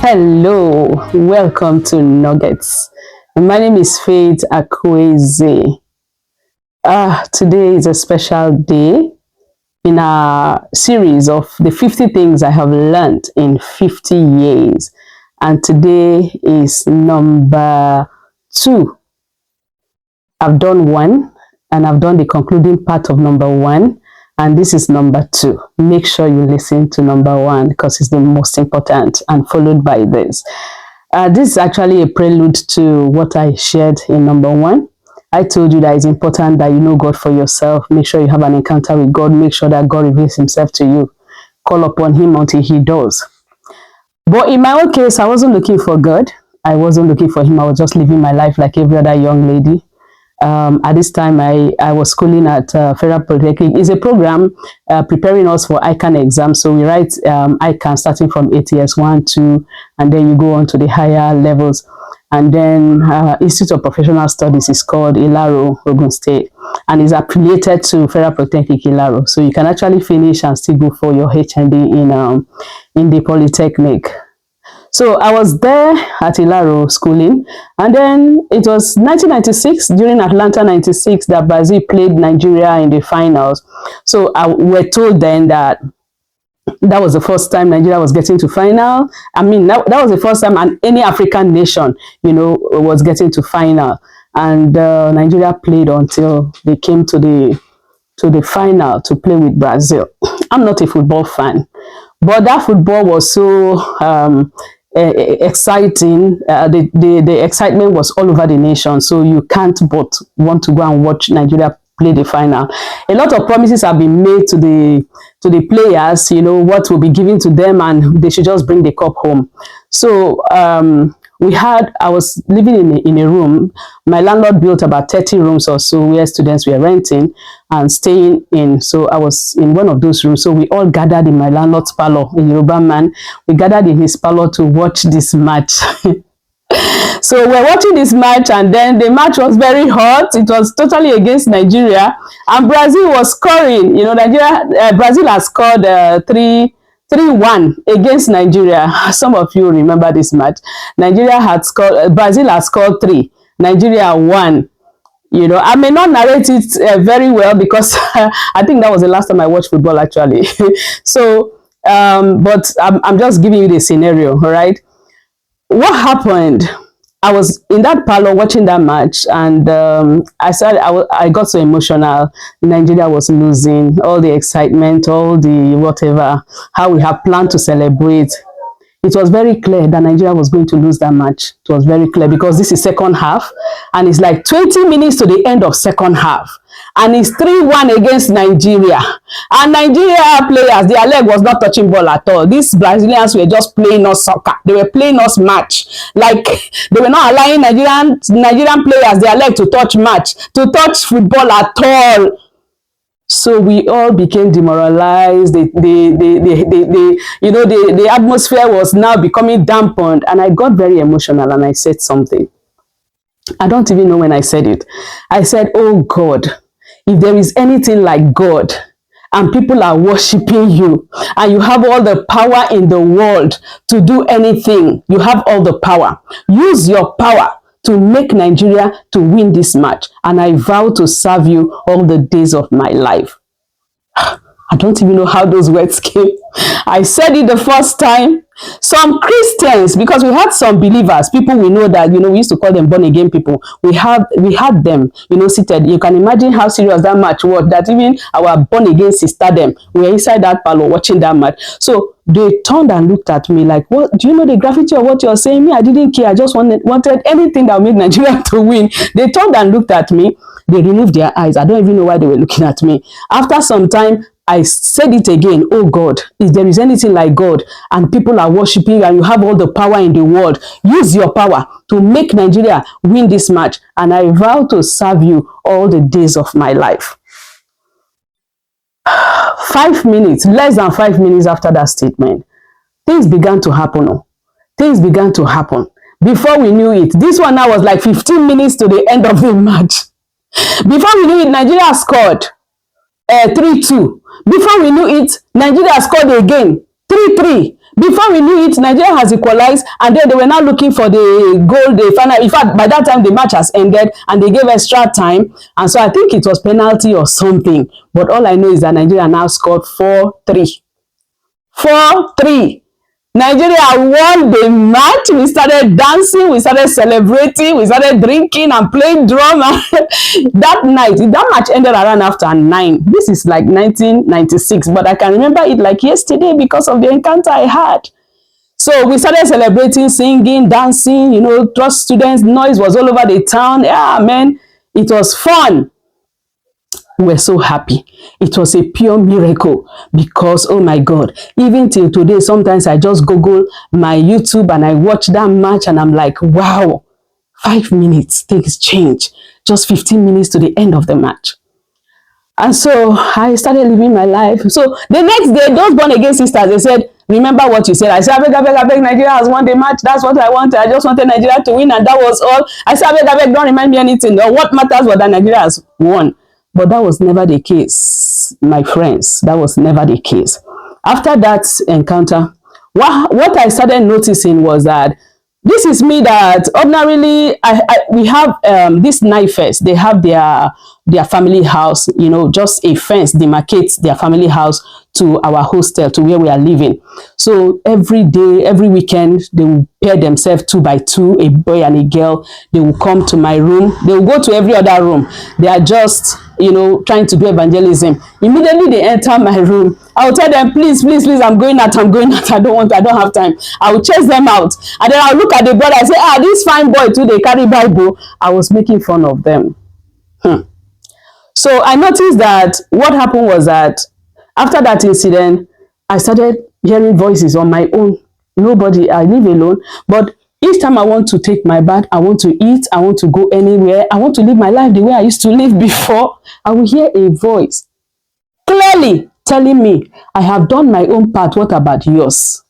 Hello, welcome to Nuggets. My name is Faith Akweze. Today is a special day in our series of the 50 things I have learned in 50 years. And today is number 2. I've done 1 and I've done the concluding part of number 1. And this is number 2. Make sure you listen to number 1 because it's the most important, and followed by this. This is actually a prelude to what I shared in number 1. I told you that it's important that you know God for yourself. Make sure you have an encounter with God. Make sure that God reveals himself to you. Call upon him until he does. But in my own case, I wasn't looking for God. I wasn't looking for him. I was just living my life like every other young lady. At this time, I was schooling at Federal Polytechnic. It's a program preparing us for ICANN exams. So we write ICANN starting from ATS 1, 2, and then you go on to the higher levels. And then Institute of Professional Studies is called Ilaro, Ogun State, and is affiliated to Federal Polytechnic Ilaro. So you can actually finish and still go for your HND in the Polytechnic. So I was there at Ilaro schooling, and then it was 1996, during Atlanta 96, that Brazil played Nigeria in the finals. So we're told then that was the first time Nigeria was getting to final. I mean, that was the first time any African nation, was getting to final. And Nigeria played until they came to the final to play with Brazil. I'm not a football fan, but that football was so exciting. The excitement was all over the nation, so you can't but want to go and watch Nigeria play the final. A lot of promises have been made to the players, what will be given to them, and they should just bring the cup home. So I was living in a room. My landlord built about 30 rooms or so where students were renting and staying in. So I was in one of those rooms. So we all gathered in my landlord's parlor, a Yoruba man. We gathered in his parlor to watch this match. So we're watching this match, and then the match was very hot. It was totally against Nigeria, and Brazil was scoring. Brazil has scored 3-1 against Nigeria. Some of you remember this match. Brazil had scored 3, Nigeria 1. I may not narrate it very well because I think that was the last time I watched football actually. So, but I'm just giving you the scenario, all right? What happened? I was in that parlor watching that match, and I got so emotional. Nigeria was losing, all the excitement, all the whatever, how we have planned to celebrate. It was very clear that Nigeria was going to lose that match. It was very clear because this is second half, and it's like 20 minutes to the end of second half, and it's 3-1 against Nigeria. And Nigeria players, their leg was not touching ball at all. These Brazilians were just playing us soccer. They were playing us match. Like, they were not allowing Nigerian players their leg to touch football at all. So we all became demoralized. The atmosphere was now becoming dampened, and I got very emotional, and I said something. I don't even know when I said it. I said, "Oh God, if there is anything like God, and people are worshiping you, and you have all the power in the world to do anything, you have all the power. Use your power to make Nigeria to win this match, and I vow to serve you all the days of my life." I don't even know how those words came. I said it the first time. Some Christians, because we had some believers, people we know that, we used to call them born again people. We had them, seated. You can imagine how serious that match was, that even our born again sister them, we were inside that parlor watching that match. So they turned and looked at me like, "What? Do you know the gravity of what you're saying?" Me, I didn't care. I just wanted anything that would make Nigeria to win. They turned and looked at me. They removed their eyes. I don't even know why they were looking at me. After some time, I said it again. "Oh God, if there is anything like God, and people are worshiping, and you have all the power in the world, use your power to make Nigeria win this match, and I vow to serve you all the days of my life." 5 minutes, less than 5 minutes after that statement, things began to happen. Things began to happen. Before we knew it, this one now was like 15 minutes to the end of the match. Before we knew it, Nigeria scored 3-2. Before we knew it, Nigeria scored again 3-3. Before we knew it, Nigeria has equalized, and then they were now looking for the goal, the final. In fact, by that time, the match has ended, and they gave extra time. And so I think it was penalty or something. But all I know is that Nigeria now scored 4-3. 4-3. Nigeria won the match. We started dancing, we started celebrating, we started drinking and playing drum. That night, that match ended around after 9. This is like 1996, but I can remember it like yesterday because of the encounter I had. So we started celebrating, singing, dancing, you know, trust students, noise was all over the town. Yeah, man, it was fun. We were so happy. It was a pure miracle because, oh my God, even till today, sometimes I just Google my YouTube and I watch that match and I'm like, wow, 5 minutes, things change. Just 15 minutes to the end of the match. And so I started living my life. So the next day, those born again sisters, they said, remember what you said. I said, I beg, Nigeria has won the match. That's what I wanted. I just wanted Nigeria to win, and that was all. I said, I beg, don't remind me anything. What matters was that Nigeria has won. But that was never the case, my friends. That was never the case. After that encounter, what I started noticing was that this is me that ordinarily we have this Naifes. They have their family house, you know, just a fence demarcates their family house to our hostel, to where we are living. So every day, every weekend, they will pair themselves 2 by 2, a boy and a girl. They will come to my room. They will go to every other room. They are just, you know, trying to do evangelism. Immediately they enter my room, I will tell them, please, I'm going out, I don't have time. I will chase them out. And then I'll look at the brother and say, this fine boy too, they carry Bible. I was making fun of them. So I noticed that what happened was that after that incident, I started hearing voices on my own. Nobody, I live alone. But each time I want to take my bath, I want to eat, I want to go anywhere, I want to live my life the way I used to live before, I will hear a voice clearly telling me, I have done my own part, what about yours?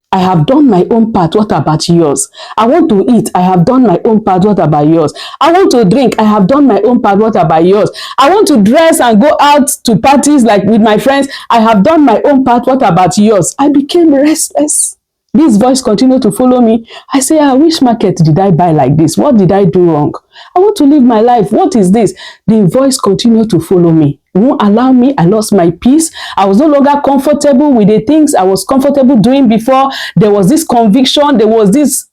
I have done my own part, what about yours? I want to eat, I have done my own part, what about yours? I want to drink, I have done my own part, what about yours? I want to dress and go out to parties like with my friends, I have done my own part, what about yours? I became restless. This voice continued to follow me. I say, which market did I buy like this? What did I do wrong? I want to live my life. What is this? The voice continued to follow me. It won't allow me. I lost my peace. I was no longer comfortable with the things I was comfortable doing before. There was this conviction. There was this,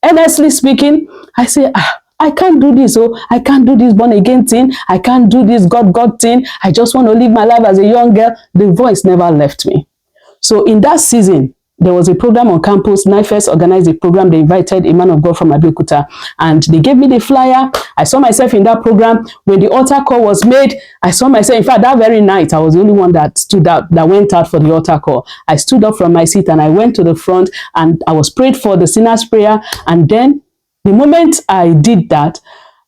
honestly speaking, I say, I can't do this. Oh, I can't do this born again thing. I can't do this God thing. I just want to live my life as a young girl. The voice never left me. So in that season, there was a program on campus. Naifes organized a program. They invited a man of God from Abeokuta, and they gave me the flyer. I saw myself in that program. When the altar call was made, I saw myself. In fact, that very night, I was the only one that stood out, that went out for the altar call. I stood up from my seat and I went to the front and I was prayed for the sinner's prayer. And then the moment I did that,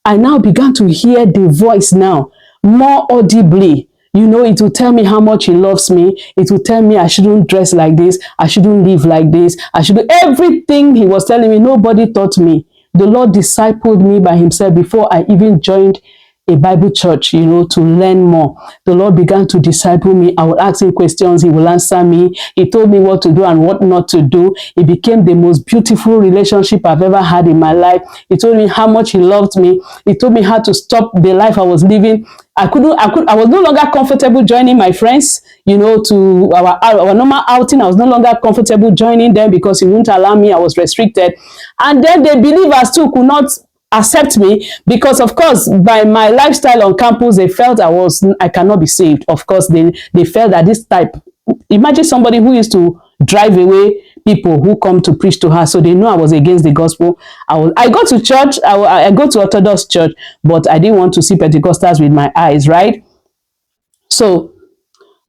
I now began to hear the voice now more audibly. You know, it will tell me how much he loves me. It will tell me I shouldn't dress like this. I shouldn't live like this. I should do everything he was telling me. Nobody taught me. The Lord discipled me by himself before I even joined a Bible church, you know, to learn more. The Lord began to disciple me. I would ask him questions. He will answer me. He told me what to do and what not to do. It became the most beautiful relationship I've ever had in my life. He told me how much he loved me. He told me how to stop the life I was living. I was no longer comfortable joining my friends, you know, to our normal outing. I was no longer comfortable joining them because he wouldn't allow me. I was restricted. And then the believers too could not accept me because, of course, by my lifestyle on campus, they felt I cannot be saved. Of course, they felt that this type, imagine somebody who used to drive away people who come to preach to her, so they know I was against the gospel. I go to church, I go to Orthodox church, but I didn't want to see Pentecostals with my eyes, right? So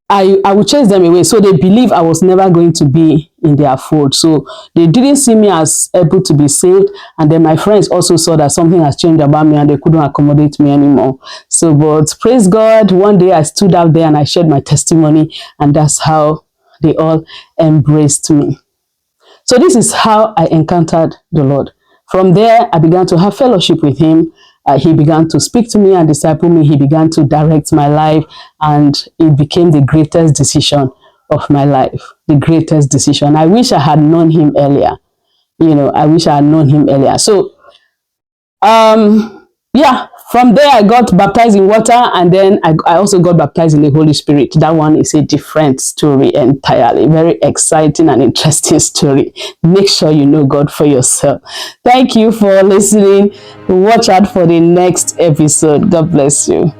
I would chase them away. So they believe I was never going to be in their fold. So they didn't see me as able to be saved. And then my friends also saw that something has changed about me and they couldn't accommodate me anymore. So, but praise God, one day I stood out there and I shared my testimony, and that's how they all embraced me. So this is how I encountered the Lord. From there, I began to have fellowship with him. He began to speak to me and disciple me. He began to direct my life, and it became the greatest decision of my life. the greatest decision. I wish I had known him earlier. I wish I had known him earlier. So, yeah, from there I got baptized in water, and then I also got baptized in the Holy Spirit. That one is a different story entirely. Very exciting and interesting story. Make sure you know God for yourself. Thank you for listening. Watch out for the next episode. God bless you.